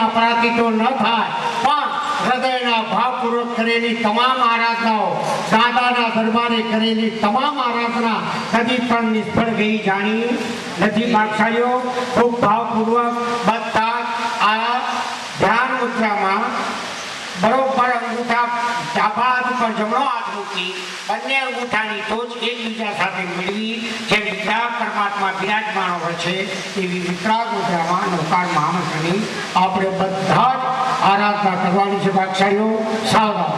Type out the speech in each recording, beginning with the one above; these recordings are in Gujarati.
આપણાથી તો ન થાય, પણ હૃદયના ભાવપૂર્વક કરેલી તમામ આરાધનાઓ, દાદાના દરબારે કરેલી તમામ આરાધના કદી પણ નિષ્ફળ ગઈ જાણી નથી. બાદશાહીઓ ખૂબ ભાવપૂર્વક બધા આ ધ્યાન મુદ્રામાં બરોબર અંગૂઠા ડાબા હાથ ઉપર જમણો હાથ મૂકી બંને અંગૂઠાની ટોચ એકબીજા સાથે મેળવી જે વિતરાગ પરમાત્મા બિરાજમાન હોય છે એવી વિતરાગ મુદ્રામાં નૌકાર મહામંત્રની આપણે બધા જ આરાધના કરવાની છે. બાદશાહીઓ સાવધાન.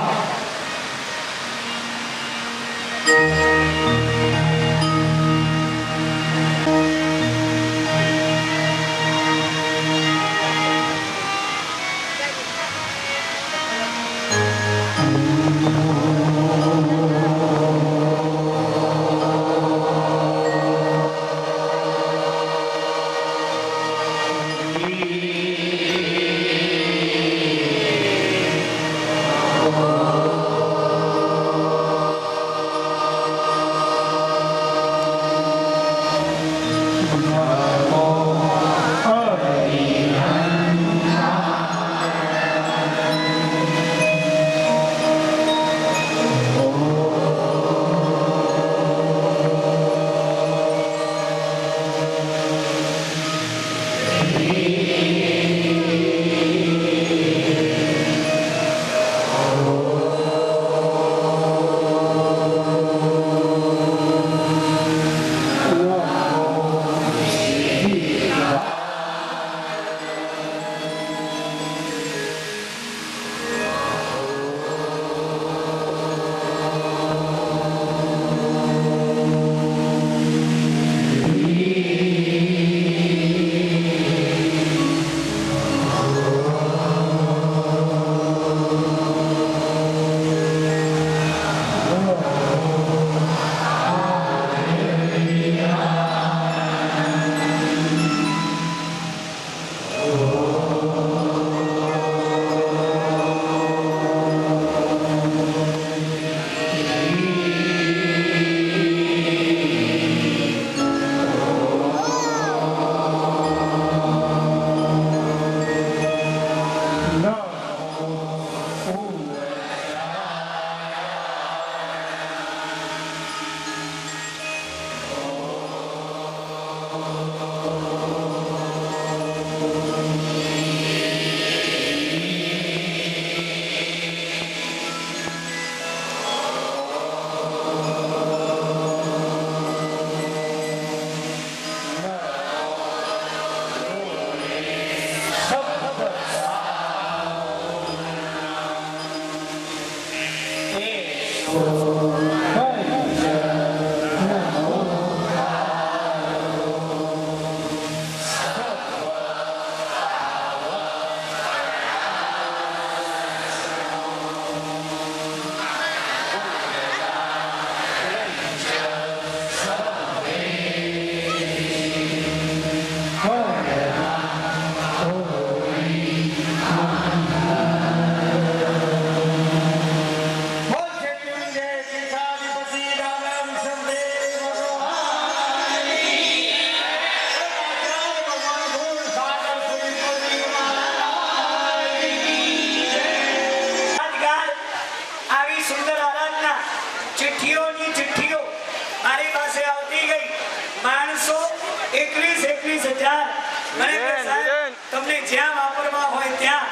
તમને જ્યાં વાપરવા હોય ત્યાં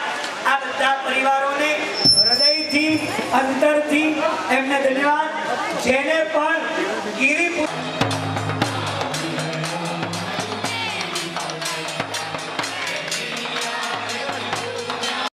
આ બધા પરિવારોને હૃદયથી અંતરથી એમને ધન્યવાદ. જેને પણ ગિરિપુત્ર